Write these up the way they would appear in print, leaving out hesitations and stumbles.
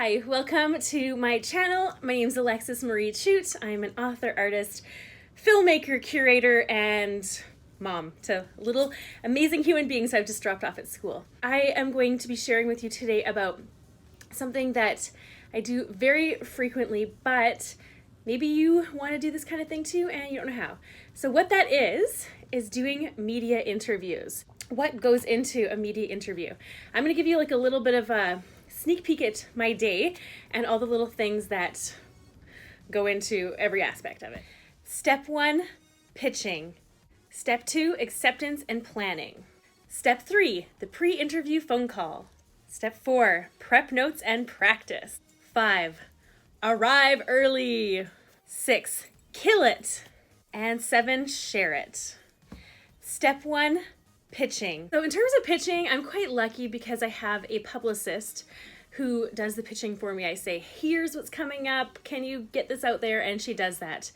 Hi, welcome to my channel. My name is Alexis Marie Chute. I'm an author, artist, filmmaker, curator, and mom to little amazing human beings I've just dropped off at school. I am going to be sharing with you today about something that I do very frequently, but maybe you want to do this kind of thing too and you don't know how. So what that is doing media interviews. What goes into a media interview? I'm going to give you like a little bit of a sneak peek at my day and all the little things that go into every aspect of it. Step 1, pitching. Step 2, acceptance and planning. Step 3, the pre-interview phone call. Step 4, prep notes and practice. 5, arrive early. 6, kill it. And 7, share it. Step 1, pitching. So in terms of pitching, I'm quite lucky because I have a publicist who does the pitching for me. I say, here's what's coming up. Can you get this out there? And she does that.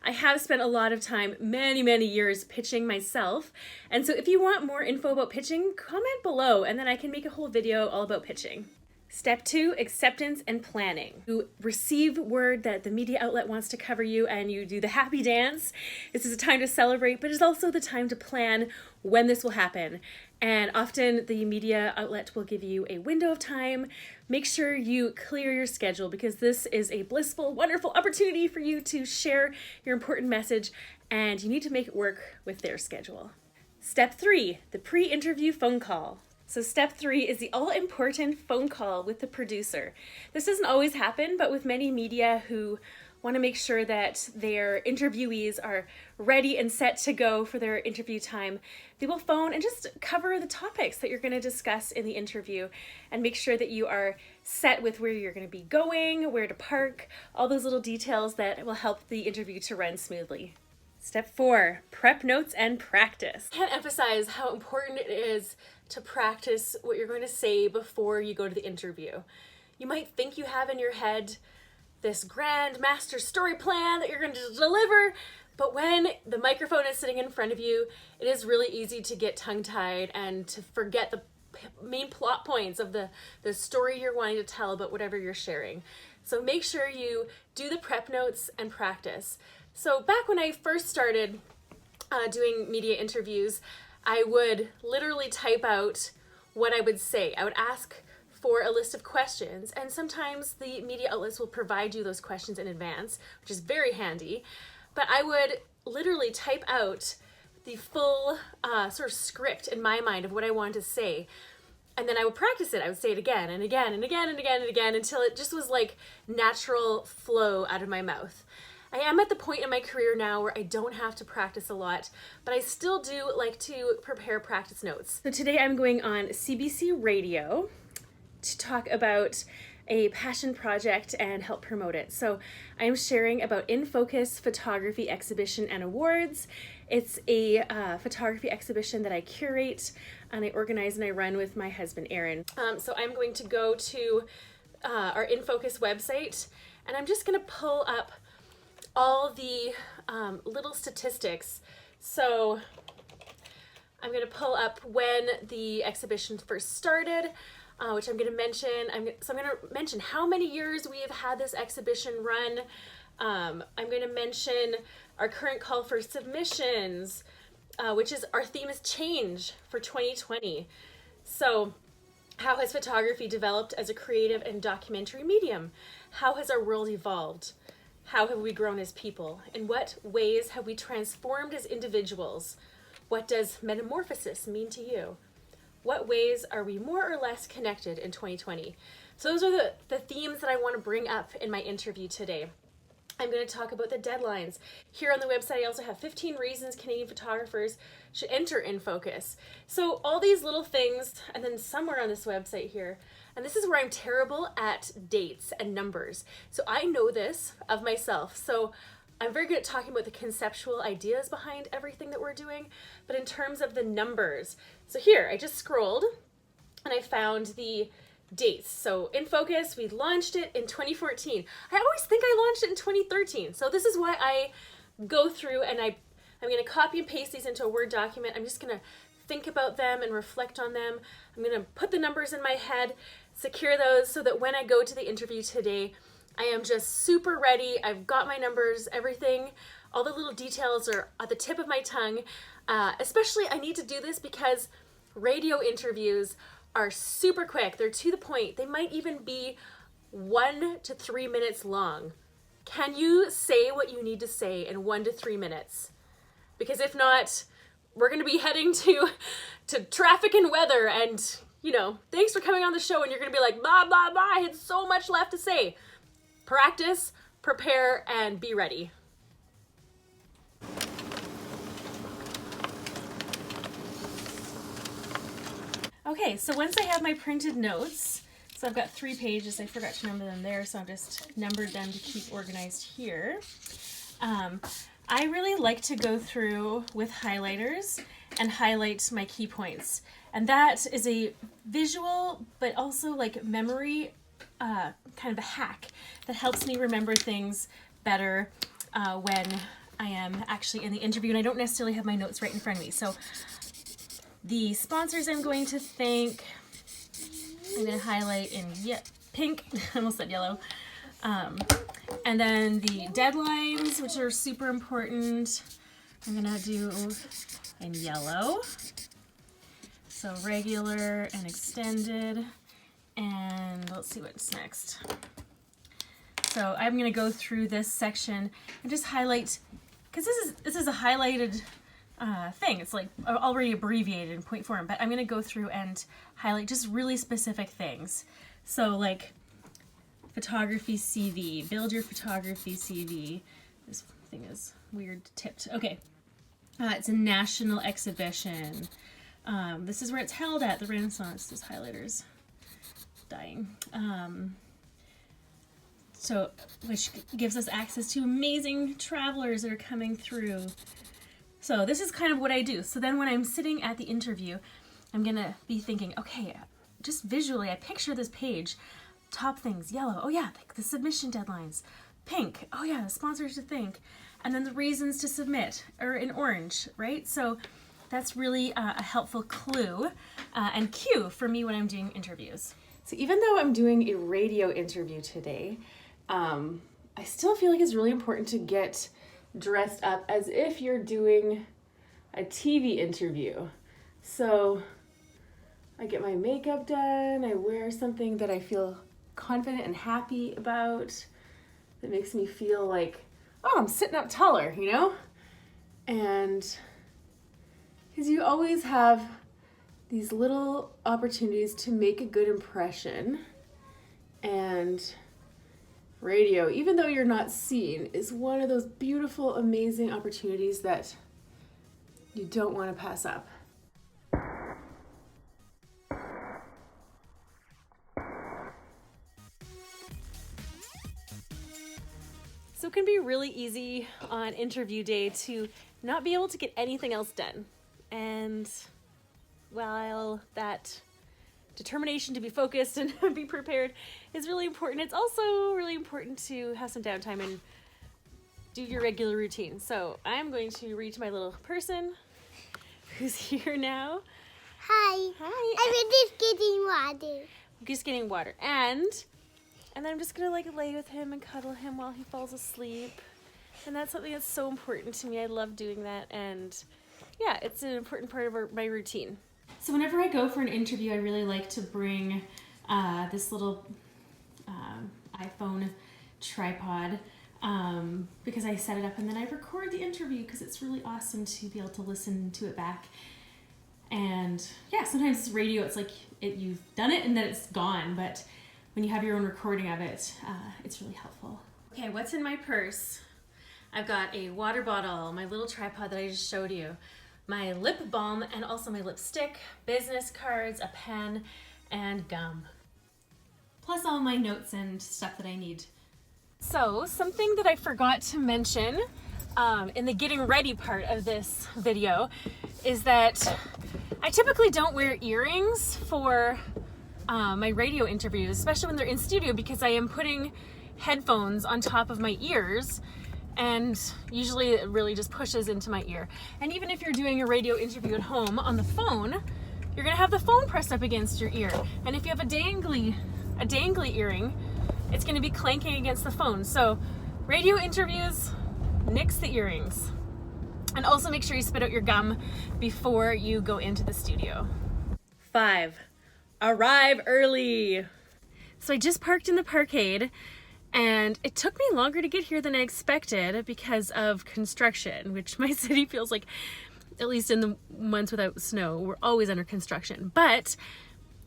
I have spent a lot of time, many years pitching myself. And so if you want more info about pitching, comment below and then I can make a whole video all about pitching. Step 2, acceptance and planning. You receive word that the media outlet wants to cover you and you do the happy dance. This is a time to celebrate, but it's also the time to plan when this will happen. And often the media outlet will give you a window of time. Make sure you clear your schedule because this is a blissful, wonderful opportunity for you to share your important message and you need to make it work with their schedule. Step 3, the pre-interview phone call. So step 3 is the all-important phone call with the producer. This doesn't always happen, but with many media who want to make sure that their interviewees are ready and set to go for their interview time, they will phone and just cover the topics that you're going to discuss in the interview and make sure that you are set with where you're going to be going, where to park, all those little details that will help the interview to run smoothly. Step 4, prep notes and practice. I can't emphasize how important it is to practice what you're going to say before you go to the interview. You might think you have in your head this grand master story plan that you're going to deliver, but when the microphone is sitting in front of you, it is really easy to get tongue-tied and to forget the main plot points of the story you're wanting to tell about whatever you're sharing. So make sure you do the prep notes and practice. So back when I first started doing media interviews, I would literally type out what I would say. I would ask for a list of questions, and sometimes the media outlets will provide you those questions in advance, which is very handy. But I would literally type out the full sort of script in my mind of what I wanted to say. And then I would practice it. I would say it again and again and again and again and again until it just was like natural flow out of my mouth. I am at the point in my career now where I don't have to practice a lot, but I still do like to prepare practice notes. So today I'm going on CBC Radio to talk about a passion project and help promote it. So I'm sharing about InFocus Photography Exhibition and Awards. It's a photography exhibition that I curate and I organize and I run with my husband, Aaron. So I'm going to go to our InFocus website and I'm just gonna pull up all the little statistics. So I'm going to pull up when the exhibition first started, which I'm going to mention. So I'm going to mention how many years we have had this exhibition run. I'm going to mention our current call for submissions, which is our theme is change for 2020. So how has photography developed as a creative and documentary medium? How has our world evolved? How have we grown as people? In what ways have we transformed as individuals? What does metamorphosis mean to you? What ways are we more or less connected in 2020? So those are the themes that I want to bring up in my interview today. I'm going to talk about the deadlines. Here on the website, I also have 15 reasons Canadian photographers should enter InFocus. So all these little things, and then somewhere on this website here, and this is where I'm terrible at dates and numbers. So I know this of myself. So I'm very good at talking about the conceptual ideas behind everything that we're doing, but in terms of the numbers. So here, I just scrolled and I found the dates. So InFocus, we launched it in 2014. I always think I launched it in 2013. So this is why I go through and I'm going to copy and paste these into a Word document. I'm just going to think about them and reflect on them. I'm going to put the numbers in my head. secure those so that when I go to the interview today, I am just super ready. I've got my numbers, everything, all the little details are at the tip of my tongue. Especially I need to do this because radio interviews are super quick. They're to the point. They might even be 1 to 3 minutes long. Can you say what you need to say in 1 to 3 minutes? Because if not, we're going to be heading to traffic and weather, and you know, thanks for coming on the show, and you're going to be like, blah, blah, blah, I had so much left to say. Practice, prepare, and be ready. Okay, so once I have my printed notes, so I've got 3 pages, I forgot to number them there, so I've just numbered them to keep organized here. I really like to go through with highlighters and highlight my key points. And that is a visual, but also like memory, kind of a hack that helps me remember things better when I am actually in the interview and I don't necessarily have my notes right in front of me. So the sponsors I'm going to thank, I'm going to highlight in pink, I almost said yellow. And then the deadlines, which are super important, I'm gonna do in yellow. So regular and extended, and let's see what's next. So I'm gonna go through this section and just highlight, because this is a highlighted thing. It's like already abbreviated in point form, but I'm gonna go through and highlight just really specific things. So like photography CV, build your photography CV. This thing is weird tipped. Okay, it's a national exhibition. This is where it's held at, the Renaissance. This highlighter's dying. So, which gives us access to amazing travelers that are coming through. So this is kind of what I do. So then when I'm sitting at the interview, I'm gonna be thinking, okay, just visually, I picture this page. Top things, yellow, oh yeah, the submission deadlines. Pink, oh yeah, the sponsors to thank. And then the reasons to submit are in orange, right? So that's really a helpful clue and cue for me when I'm doing interviews. So even though I'm doing a radio interview today, I still feel like it's really important to get dressed up as if you're doing a TV interview. So I get my makeup done, I wear something that I feel confident and happy about, that makes me feel like, oh, I'm sitting up taller, you know? And because you always have these little opportunities to make a good impression, and radio, even though you're not seen, is one of those beautiful, amazing opportunities that you don't want to pass up. So it can be really easy on interview day to not be able to get anything else done. And while that determination to be focused and be prepared is really important, it's also really important to have some downtime and do your regular routine. So I'm going to read to my little person who's here now. Hi. Hi. I'm just getting water. Just getting water. And then I'm just gonna like lay with him and cuddle him while he falls asleep. And that's something that's so important to me. I love doing that, and yeah, it's an important part of my routine. So whenever I go for an interview, I really like to bring this little iPhone tripod because I set it up and then I record the interview because it's really awesome to be able to listen to it back. And yeah, sometimes radio, it's like you've done it and then it's gone, but when you have your own recording of it, it's really helpful. Okay, what's in my purse? I've got a water bottle, my little tripod that I just showed you, my lip balm, and also my lipstick, business cards, a pen, and gum. Plus all my notes and stuff that I need. So, something that I forgot to mention in the getting ready part of this video is that I typically don't wear earrings for my radio interviews, especially when they're in studio, because I am putting headphones on top of my ears, and usually it really just pushes into my ear. And even if you're doing a radio interview at home on the phone, you're gonna have the phone pressed up against your ear. And if you have a dangly earring, it's gonna be clanking against the phone. So radio interviews, nix the earrings. And also make sure you spit out your gum before you go into the studio. 5, arrive early. So I just parked in the parkade, and it took me longer to get here than I expected because of construction, which my city feels like, at least in the months without snow, we're always under construction. But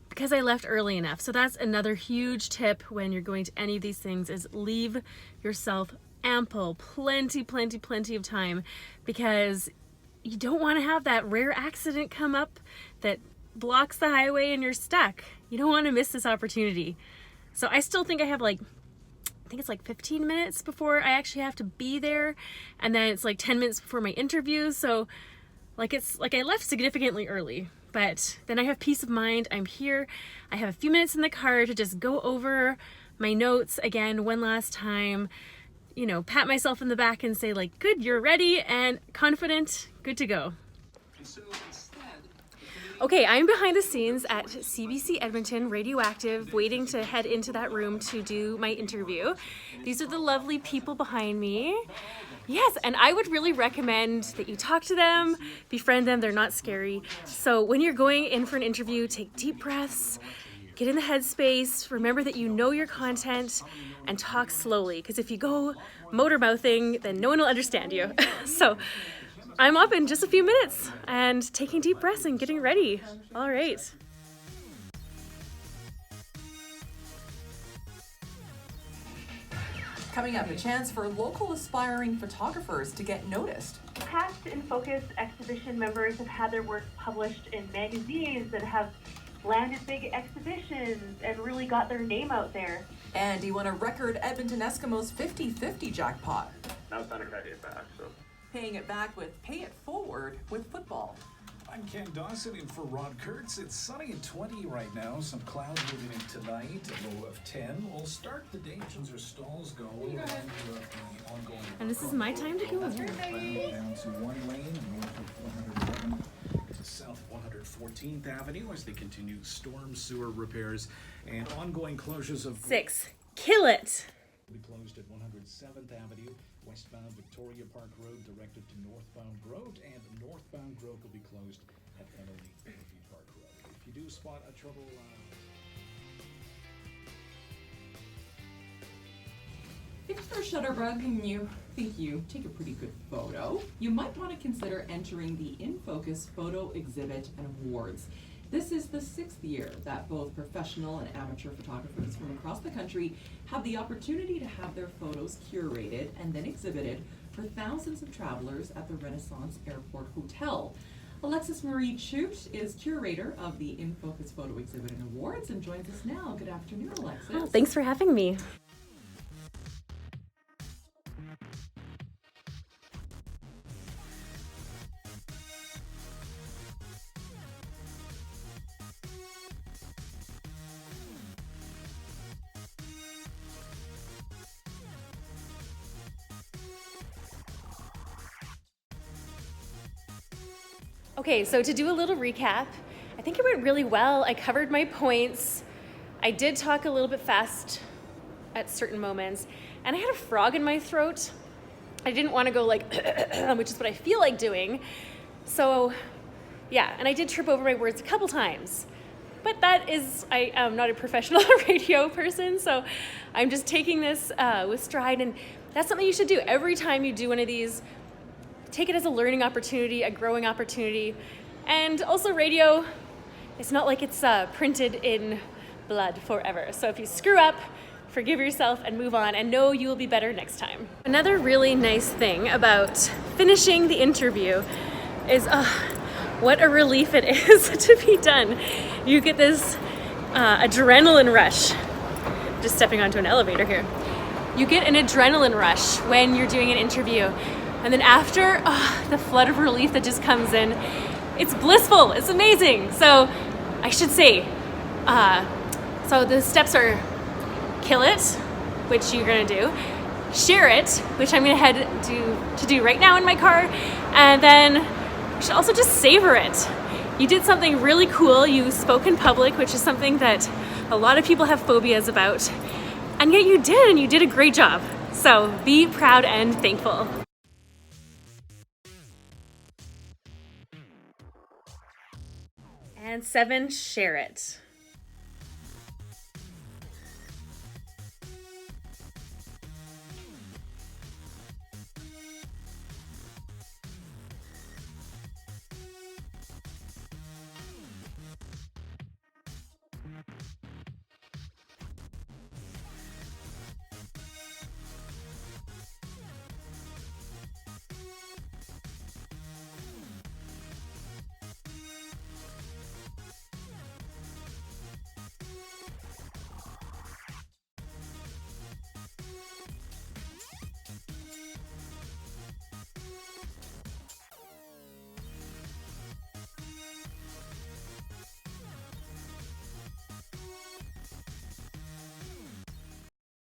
because I left early enough. So that's another huge tip when you're going to any of these things, is leave yourself ample, plenty of time, because you don't want to have that rare accident come up that blocks the highway and you're stuck. You don't want to miss this opportunity. So I still think I have I think it's 15 minutes before I actually have to be there, and then it's 10 minutes before my interview. So I left significantly early, but then I have peace of mind. I'm here. I have a few minutes in the car to just go over my notes again one last time, pat myself in the back and say good, you're ready and confident, good to go. Okay, I'm behind the scenes at CBC Edmonton Radio Active, waiting to head into that room to do my interview. These are the lovely people behind me. Yes, and I would really recommend that you talk to them, befriend them. They're not scary. So when you're going in for an interview, take deep breaths, get in the headspace, remember that you know your content, and talk slowly, because if you go motor mouthing, then no one will understand you. So I'm up in just a few minutes and taking deep breaths and getting ready. All right. Coming up, a chance for local aspiring photographers to get noticed. Past InFocus exhibition members have had their work published in magazines that have landed big exhibitions and really got their name out there. And he won a record Edmonton Eskimos 50-50 jackpot. Now it's time to pay it back, so. Paying it back with Pay It Forward with football. I'm Ken Dawson in for Rod Kurtz. It's sunny and 20 right now. Some clouds moving in tonight, a low of 10. We'll start the day. Our stalls go. And this is my time to go. Down to one lane, north of 111 to south of 114th Avenue as they continue storm sewer repairs and ongoing closures of 6. Kill it. will be closed at 107th Avenue. Westbound Victoria Park Road directed to northbound Grove, and northbound Grove will be closed at Emily Murphy Park Road. If you do spot a trouble, If you're a shutterbug and you think you take a pretty good photo, you might want to consider entering the InFocus Photo Exhibit and Awards. This is the 6th year that both professional and amateur photographers from across the country have the opportunity to have their photos curated and then exhibited for thousands of travelers at the Renaissance Airport Hotel. Alexis Marie Chute is curator of the InFocus Photo Exhibit and Awards and joins us now. Good afternoon, Alexis. Oh, thanks for having me. Okay, so to do a little recap, I think it went really well. I covered my points. I did talk a little bit fast at certain moments, and I had a frog in my throat. I didn't want to go like, which is what I feel like doing. So yeah, and I did trip over my words a couple times. But that is, I am not a professional radio person, so I'm just taking this with stride, and that's something you should do. Every time you do one of these, take it as a learning opportunity, a growing opportunity. And also radio, it's not like it's printed in blood forever. So if you screw up, forgive yourself and move on, and know you will be better next time. Another really nice thing about finishing the interview is what a relief it is to be done. You get this adrenaline rush. Just stepping onto an elevator here. You get an adrenaline rush when you're doing an interview. And then after, the flood of relief that just comes in, it's blissful, it's amazing. So I should say, so the steps are kill it, which you're gonna do, share it, which I'm gonna head to do right now in my car, and then you should also just savor it. You did something really cool. You spoke in public, which is something that a lot of people have phobias about. And yet you did, and you did a great job. So be proud and thankful. And 7, share it.